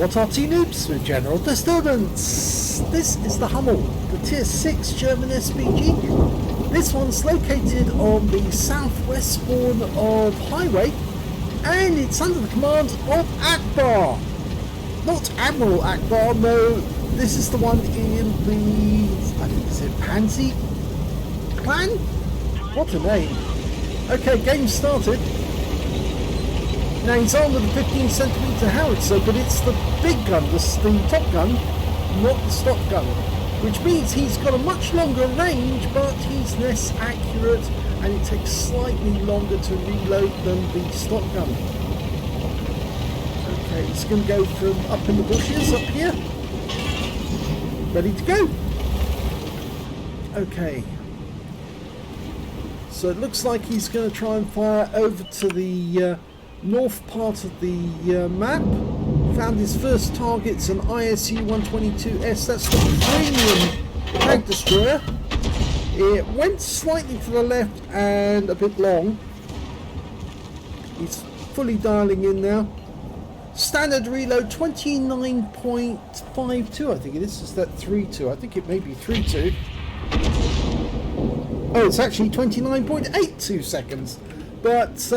What Arty Noobs with general disturbance. This is the Hummel, the Tier 6 German SPG. This one's located on the southwest spawn of Highway, and it's under the command of Ackbarre. Not Admiral Ackbarre, no, this is the one in the, I think it's PANSY clan? What a name. Okay, game started. Now he's armed with a 15cm howitzer, but it's the big gun, the top gun, not the stock gun. Which means he's got a much longer range, but he's less accurate, and it takes slightly longer to reload than the stock gun. Okay, it's going to go from up in the bushes up here. Ready to go. Okay. So it looks like he's going to try and fire over to the north part of the map. Found his first target's an ISU-122S, that's the premium tank destroyer. It went slightly to the left and a bit long. He's fully dialing in now. Standard reload 29.52, I think it is. Is that 3.2? I think it may be 3.2. Oh, it's actually 29.82 seconds. But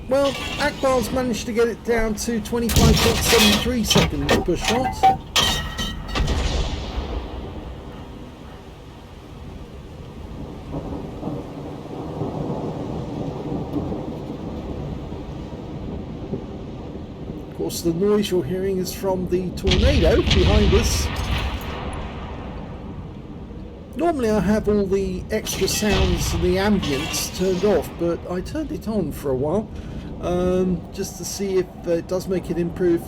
well, Ackbarre's managed to get it down to 25.73 seconds per shot. Of course, the noise you're hearing is from the tornado behind us. Normally I have all the extra sounds and the ambience turned off, but I turned it on for a while. Just to see if it does make it improve.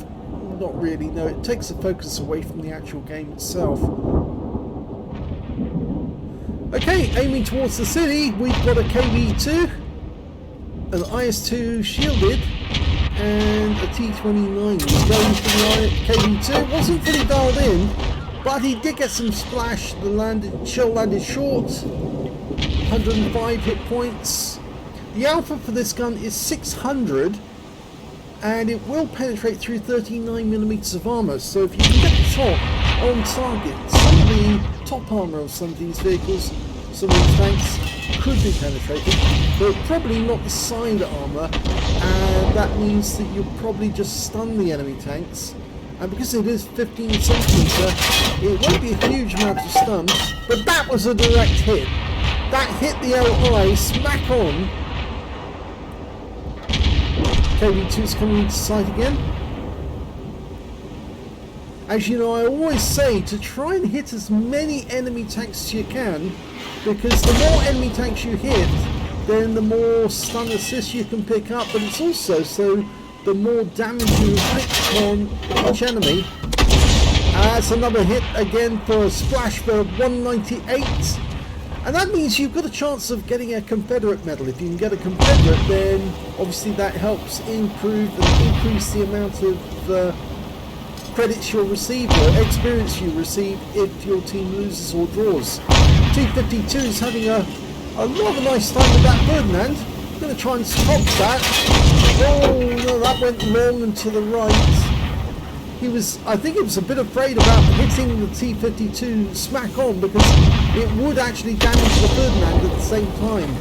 Not really, no, it takes the focus away from the actual game itself. Okay, aiming towards the city, we've got a KV2, an IS-2 shielded, and a T-29. He's going for the KV2, wasn't fully dialed in, but he did get some splash. The shell landed short, 105 hit points. The alpha for this gun is 600, and it will penetrate through 39mm of armour, so if you can get the shot on target, some of the top armour of some of these vehicles, some of these tanks, could be penetrated, but probably not the side armour, and that means that you'll probably just stun the enemy tanks. And because it is 15cm, it won't be a huge amount of stun, but that was a direct hit. That hit the LI smack on. KV2's coming into sight again. As you know, I always say to try and hit as many enemy tanks as you can, because the more enemy tanks you hit, then the more stun assists you can pick up, but it's also so the more damage you inflict on each enemy. That's another hit again for a splash for 198. And that means you've got a chance of getting a Confederate medal. If you can get a Confederate, then obviously that helps improve and increase the amount of credits you'll receive or experience you receive if your team loses or draws. T-52 is having a rather nice time with that Ferdinand. I'm going to try and stop that. Oh no, that went long and to the right. I think he was a bit afraid about hitting the T-52 smack on, because it would actually damage the Ferdinand at the same time.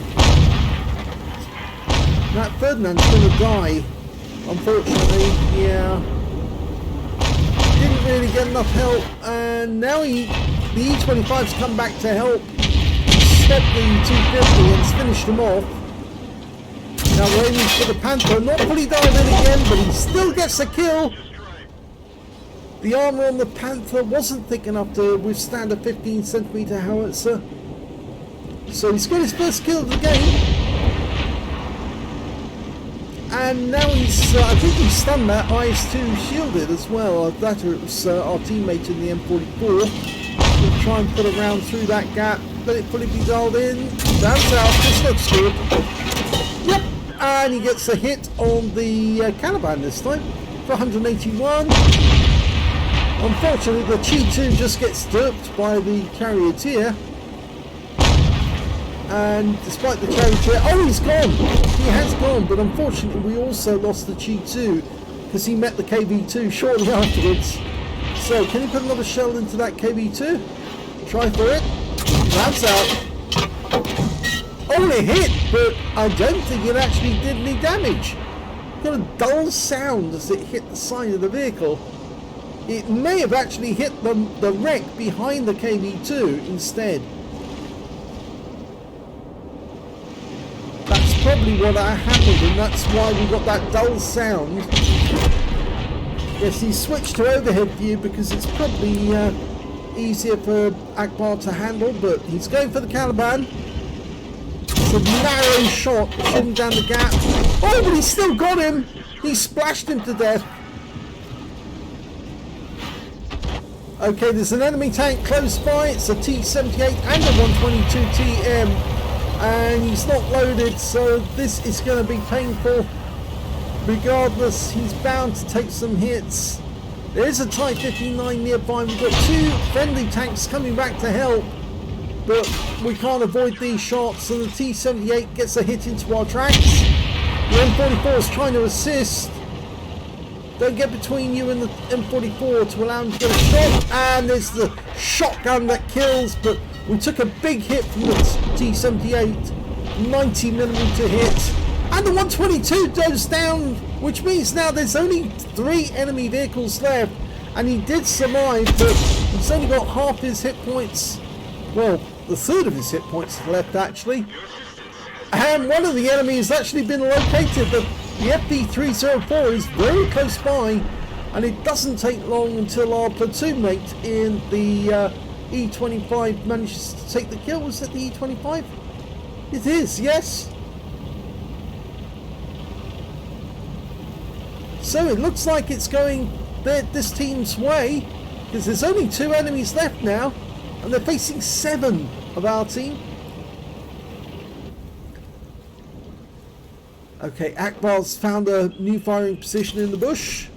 That Ferdinand's going to die, unfortunately. Yeah. Didn't really get enough help, and now the E-25's come back to help stop the T-50 and it's finished him off. Now we're aiming for the Panther, not fully dialed in again, but he still gets the kill. The armour on the Panther wasn't thick enough to withstand a 15cm howitzer. So he's got his first kill of the game. And now he's, I think he's stunned that IS-2 shielded as well. That or it was our teammate in the M44. We'll try and put a round through that gap. Let it fully be dialed in. Down south, this looks good. Yep, and he gets a hit on the Caliban this time for 181. Unfortunately, the Chi-2 just gets derped by the Charioteer. And despite the Charioteer, oh, he's gone! He has gone, but unfortunately we also lost the Chi-2 because he met the KV-2 shortly afterwards. So can he put another shell into that KV-2? Try for it. That's out. Only hit, but I don't think it actually did any damage. Got a dull sound as it hit the side of the vehicle. It may have actually hit the wreck behind the KV-2 instead. That's probably what happened, and that's why we got that dull sound. Yes, he switched to overhead view because it's probably easier for Ackbarre to handle, but he's going for the Caliban. It's a narrow shot, shooting down the gap. Oh, but he still got him! He splashed him to death. Okay, there's an enemy tank close by. It's a T-78 and a 122 TM. And he's not loaded, so this is going to be painful. Regardless, he's bound to take some hits. There is a Type 59 nearby. We've got two friendly tanks coming back to help, but we can't avoid these shots, and the T-78 gets a hit into our tracks. The M44 is trying to assist. Don't get between you and the M44 to allow him to get a shot. And there's the shotgun that kills, but we took a big hit from the T-78, 90mm hit. And the 122 goes down, which means now there's only 3 enemy vehicles left. And he did survive, but he's only got half his hit points. Well, the third of his hit points left, actually. And one of the enemies has actually been located. The FV304 is very close by, and it doesn't take long until our platoon mate in the E25 manages to take the kill. Was it the E25? It is, yes. So it looks like it's going this team's way, because there's only 2 enemies left now, and they're facing 7 of our team. Okay, Ackbarre's found a new firing position in the bush.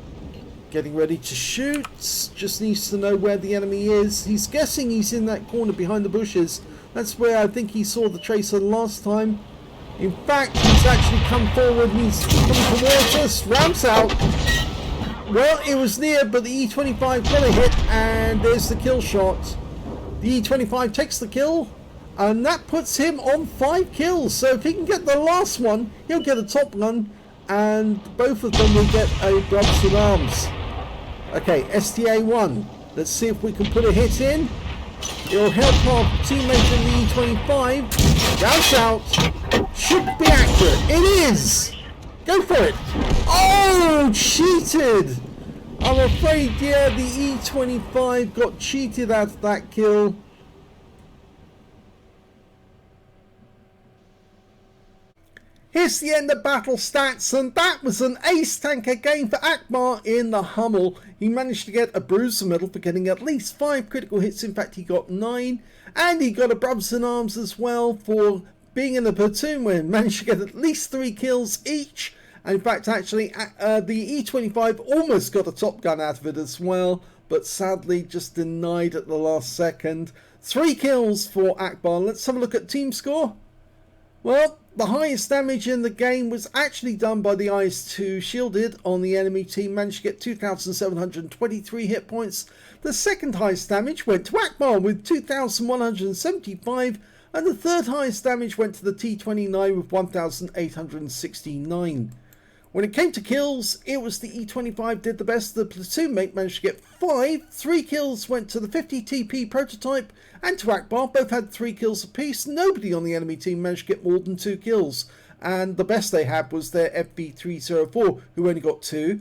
Getting ready to shoot. Just needs to know where the enemy is. He's guessing he's in that corner behind the bushes. That's where I think he saw the tracer last time. In fact, he's actually come forward and he's coming towards us. Ramps out. Well, it was near, but the E25 got a hit, and there's the kill shot. The E25 takes the kill, and that puts him on 5 kills. So if he can get the last one, he'll get a top gun, and both of them will get a gloves and arms. Okay, STA1. Let's see if we can put a hit in. It'll help our teammate in the E25. Bounce out. Should be accurate. It is. Go for it. Oh, cheated. I'm afraid, yeah, the E25 got cheated out of that kill. Here's the end of battle stats, and that was an ace tanker game for Ackbarre in the Hummel. He managed to get a bruiser medal for getting at least 5 critical hits. In fact, he got 9, and he got a brothers in arms as well for being in the platoon where he managed to get at least 3 kills each. And in fact, actually, the E25 almost got a top gun out of it as well, but sadly just denied at the last second. 3 kills for Ackbarre. Let's have a look at team score. Well, the highest damage in the game was actually done by the IS-2 shielded on the enemy team, managed to get 2,723 hit points. The second highest damage went to Ackbarre with 2,175, and the third highest damage went to the T-29 with 1,869. When it came to kills, it was the E25 did the best. The platoon mate managed to get 5. 3 kills went to the 50 TP prototype and to Ackbarre. Both had 3 kills apiece. Nobody on the enemy team managed to get more than 2 kills. And the best they had was their FV304, who only got 2.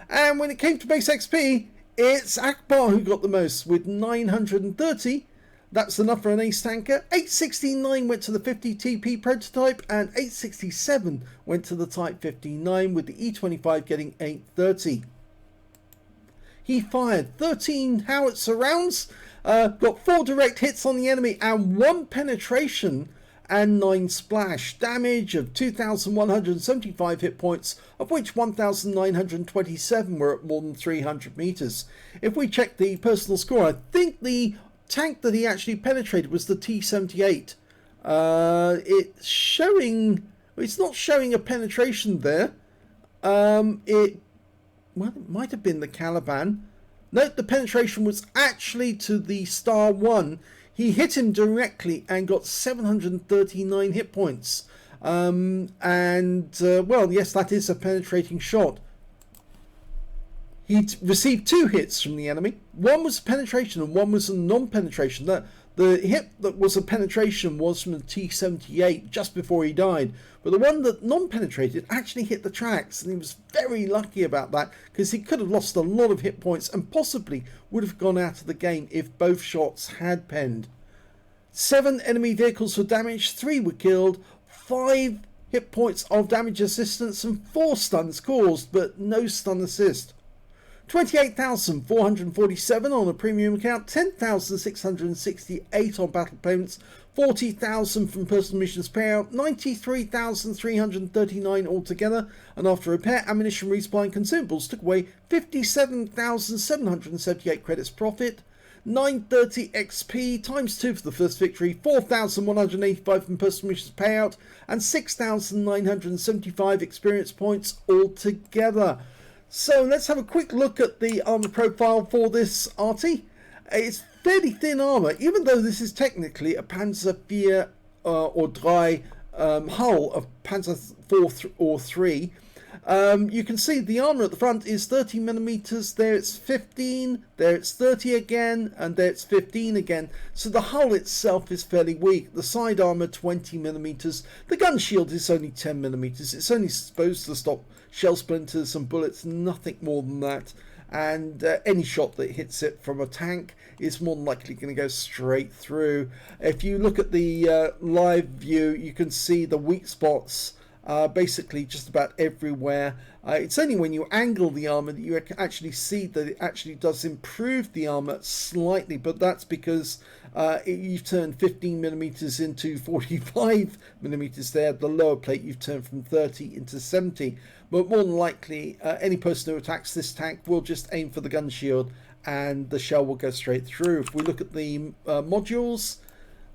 And when it came to base XP, it's Ackbarre who got the most with 930. That's enough for an ace tanker. 869 went to the 50 TP prototype, and 867 went to the Type 59, with the E25 getting 830. He fired 13 howitzer rounds, got 4 direct hits on the enemy and 1 penetration and 9 splash. Damage of 2,175 hit points, of which 1,927 were at more than 300 meters. If we check the personal score, I think the tank that he actually penetrated was the T-78. It's not showing a penetration there. It well, it might have been the Caliban. Note the penetration was actually to the Star 1. He hit him directly and got 739 hit points. Well, yes, that is a penetrating shot. He received 2 hits from the enemy. One was penetration and one was a non-penetration. The hit that was a penetration was from the T-78 just before he died. But the one that non-penetrated actually hit the tracks, and he was very lucky about that because he could have lost a lot of hit points and possibly would have gone out of the game if both shots had penned. 7 enemy vehicles were damaged, 3 were killed, 5 hit points of damage assistance and 4 stuns caused, but no stun assist. 28,447 on a premium account, 10,668 on battle payments, 40,000 from personal missions payout, 93,339 altogether, and after repair, ammunition, resupply and consumables took away 57,778 credits profit, 930 XP times 2 for the first victory, 4,185 from personal missions payout, and 6,975 experience points altogether. So let's have a quick look at the armor profile for this Arty. It's fairly thin armor, even though this is technically a Panzer IV or 3 hull of Panzer 4 or 3. You can see the armor at the front is 30mm, there it's 15, there it's 30 again, and there it's 15 again. So the hull itself is fairly weak. The side armor 20mm, the gun shield is only 10mm. It's only supposed to stop shell splinters and bullets, nothing more than that. And any shot that hits it from a tank is more than likely going to go straight through. If you look at the live view, you can see the weak spots basically just about everywhere. It's only when you angle the armor that you actually see that it actually does improve the armor slightly, but that's because you've turned 15mm into 45mm there. The lower plate you've turned from 30 into 70, but more than likely any person who attacks this tank will just aim for the gun shield and the shell will go straight through. If we look at the modules,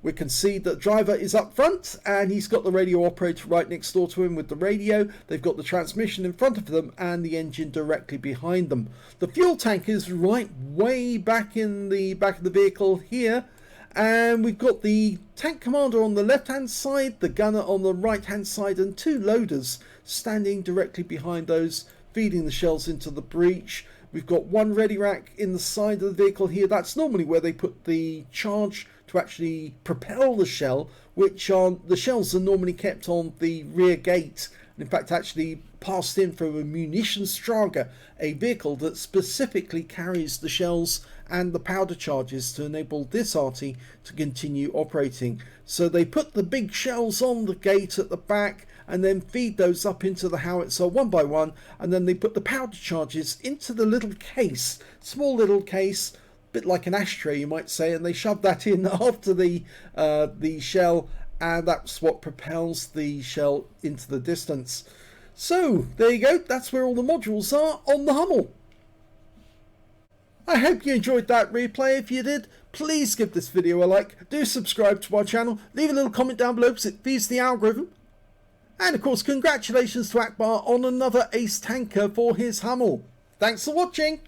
we can see that the driver is up front and he's got the radio operator right next door to him with the radio. They've got the transmission in front of them and the engine directly behind them. The fuel tank is right way back in the back of the vehicle here. And we've got the tank commander on the left hand side, the gunner on the right hand side, and 2 loaders standing directly behind those, feeding the shells into the breech. We've got 1 ready rack in the side of the vehicle here. That's normally where they put the charge to actually propel the shell, which are the shells are normally kept on the rear gate. In fact, actually passed in from a munitions Straga, a vehicle that specifically carries the shells and the powder charges to enable this Arty to continue operating. So they put the big shells on the gate at the back and then feed those up into the howitzer one by one, and then they put the powder charges into the little case, small little case, bit like an ashtray you might say, and they shove that in after the shell, and that's what propels the shell into the distance. So there you go, that's where all the modules are on the Hummel. I hope you enjoyed that replay. If you did, please give this video a like, do subscribe to my channel, leave a little comment down below because it feeds the algorithm. And of course, congratulations to Ackbarre on another ace tanker for his Hummel. Thanks for watching.